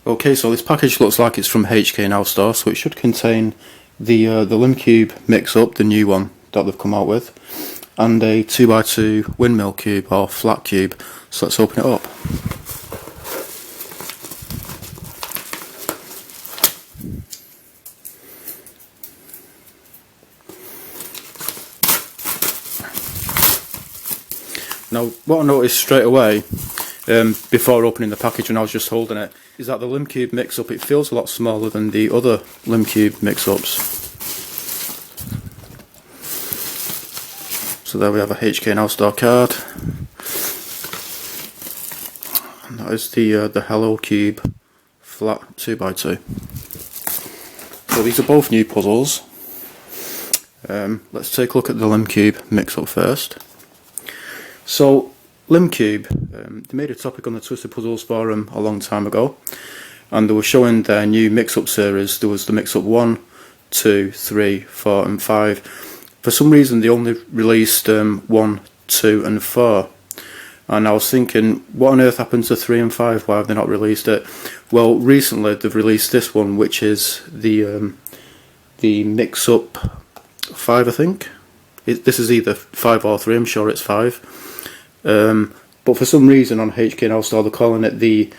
Okay, so this package looks like it's from HKNowStore, so it should contain the Lim Cube Mixup, the new one that they've come out with, and a 2x2 Windmill cube or flat cube. So let's open it up. Now, what I noticed straight away before opening the package when I was just holding it is that the Lim Cube Mixup, it feels a lot smaller than the other Lim Cube Mixups. So there we have a HKNowStore card, and that is the HelloCube Flat 2x2. So these are both new puzzles. Let's take a look at the Lim Cube Mixup first. So Lim Cube, they made a topic on the Twisty Puzzles forum a long time ago, and they were showing their new Mixup series. There was the Mixup 1, 2, 3, 4 and 5. For some reason they only released 1, 2 and 4, and I was thinking, what on earth happened to 3 and 5, why have they not released it? Well, recently they've released this one, which is the Mixup 5, I think. This is either 5 or 3, I'm sure it's 5. But for some reason on HKNowStore they're calling it the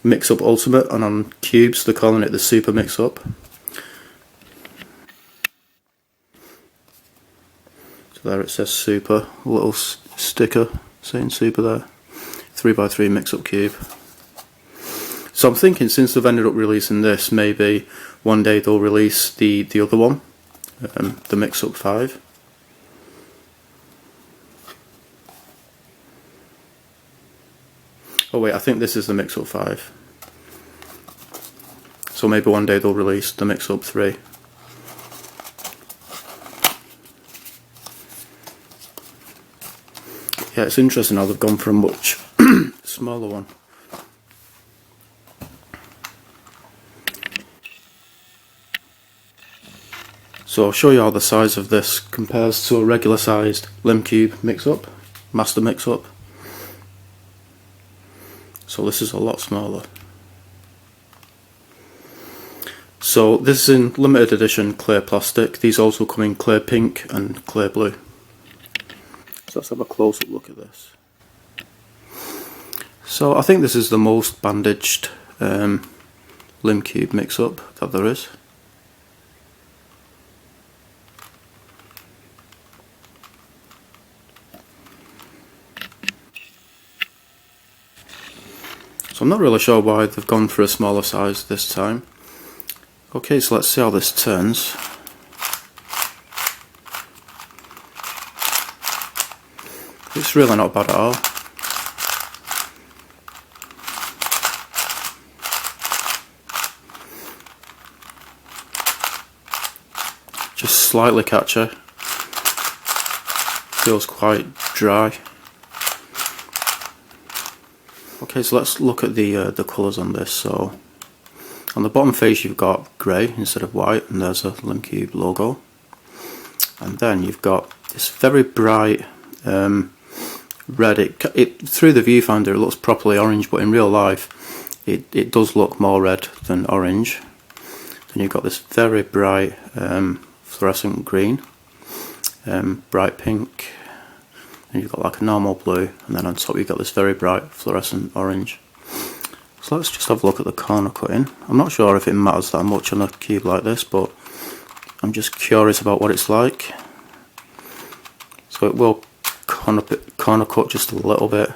Mixup Ultimate, and on Cubes they're calling it the Super Mixup. So there it says Super, a little sticker saying Super there. 3x3 Mixup Cube. So I'm thinking, since they've ended up releasing this, maybe one day they'll release the other one, the Mixup 5. Oh wait, I think this is the Mixup 5. So maybe one day they'll release the Mixup 3. Yeah, it's interesting how they've gone for a much smaller one. So I'll show you how the size of this compares to a regular sized Lim Cube Mixup, Mster Mixup. So this is a lot smaller. So this is in limited edition clear plastic. These also come in clear pink and clear blue. So let's have a close-up look at this. So I think this is the most bandaged Lim Cube Mixup that there is. So I'm not really sure why they've gone for a smaller size this time. Okay, so let's see how this turns. It's really not bad at all. Just slightly catchy. Feels quite dry. Okay, so let's look at the colours on this. So on the bottom face you've got grey instead of white, and there's a Lim Cube logo. And then you've got this very bright red. It through the viewfinder it looks properly orange, but in real life it does look more red than orange. Then you've got this very bright fluorescent green, bright pink. And you've got like a normal blue, and then on top you've got this very bright fluorescent orange. So let's just have a look at the corner cutting. I'm not sure if it matters that much on a cube like this, but I'm just curious about what it's like. So it will corner cut just a little bit.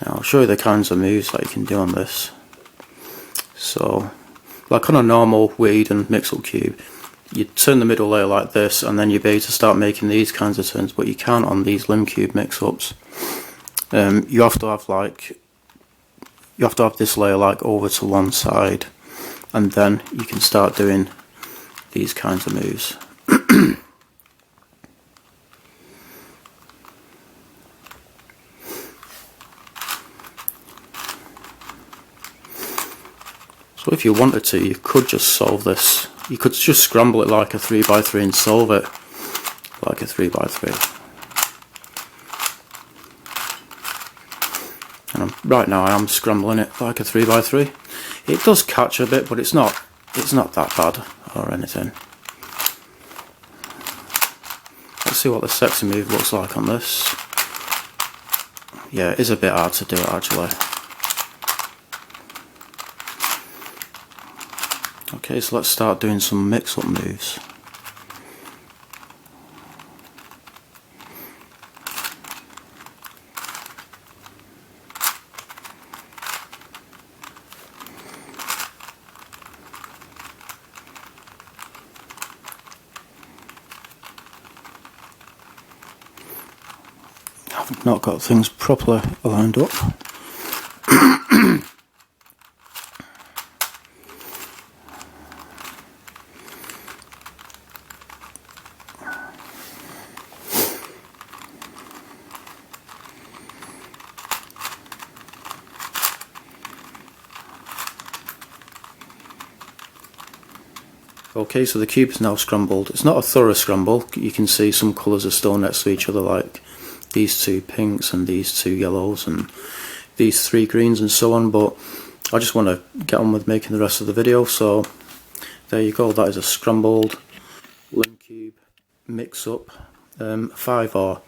Now I'll show you the kinds of moves that you can do on this. So, like on a normal weed and Mixup cube, you turn the middle layer like this, and then you'll be able to start making these kinds of turns. But you can't on these Lim Cube Mixups. You have to have this layer like over to one side, and then you can start doing these kinds of moves. So if you wanted to, you could just solve this. You could just scramble it like a 3x3 and solve it. like a 3x3. And right now I am scrambling it like a 3x3. It does catch a bit, but it's not that bad or anything. Let's see what the sexy move looks like on this. Yeah, it is a bit hard to do it actually. Okay, so let's start doing some mix-up moves. I've not got things properly lined up. Okay, so the cube is now scrambled. It's not a thorough scramble. You can see some colours are still next to each other, like these two pinks and these two yellows and these three greens and so on, but I just want to get on with making the rest of the video. So there you go, that is a scrambled Lim Cube Mixup 5 or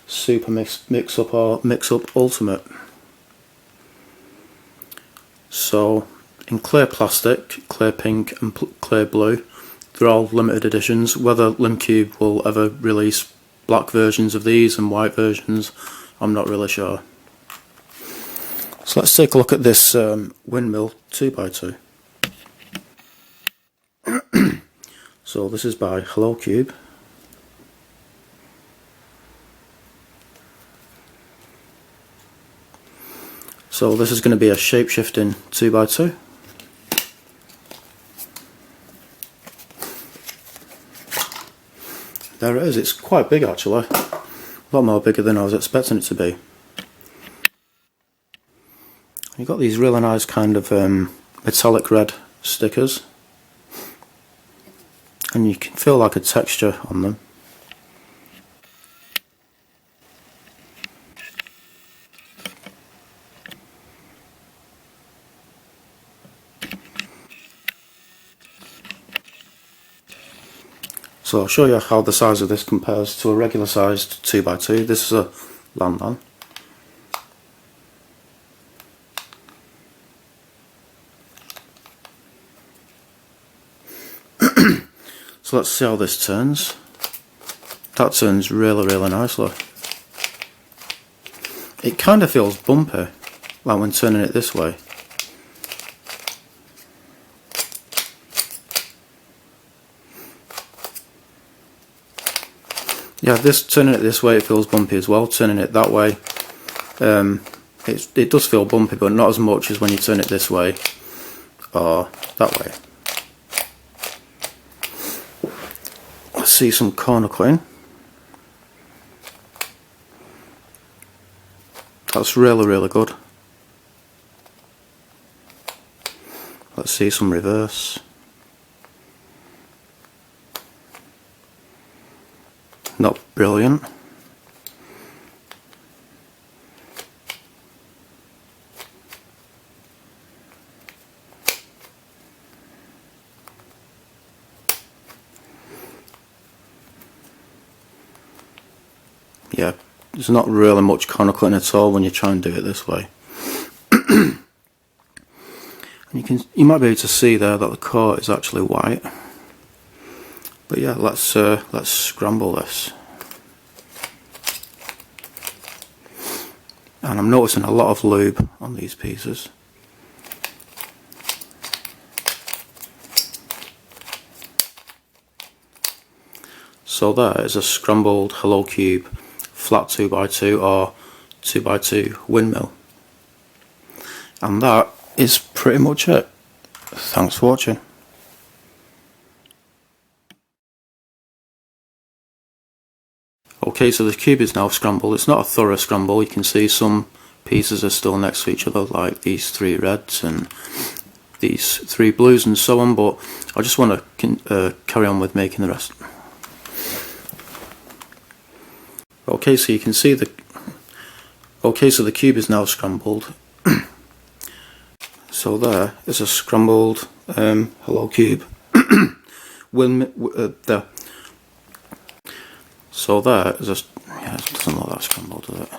Super Mixup or Mixup Ultimate. So in clear plastic, clear pink and clear blue. They're all limited editions. Whether Lim Cube will ever release black versions of these and white versions, I'm not really sure. So let's take a look at this Windmill 2x2. So this is by HelloCube. So this is going to be a shapeshifting 2x2. There it is, it's quite big actually, a lot more bigger than I was expecting it to be. You've got these really nice kind of metallic red stickers, and you can feel like a texture on them. So I'll show you how the size of this compares to a regular sized 2x2. This is a landman. So let's see how this turns. That turns really nicely. It kind of feels bumpy, like when turning it this way. Yeah, turning it this way, it feels bumpy as well. Turning it that way, it does feel bumpy, but not as much as when you turn it this way or that way. Let's see some corner cutting. That's really good. Let's see some reverse. Not brilliant. Yeah, there's not really much corner cutting at all when you try and do it this way. And you might be able to see there that the core is actually white. But yeah, let's scramble this. And I'm noticing a lot of lube on these pieces. So there is a scrambled HelloCube Flat 2x2 or 2x2 windmill. And that is pretty much it. Thanks for watching. Okay, so the cube is now scrambled. It's not a thorough scramble. You can see some pieces are still next to each other, like these three reds and these three blues and so on, but I just want to carry on with making the rest. Okay, so you can see the cube is now scrambled. So there is a scrambled HelloCube. So there is a, yeah, it doesn't look that scrambled, does it?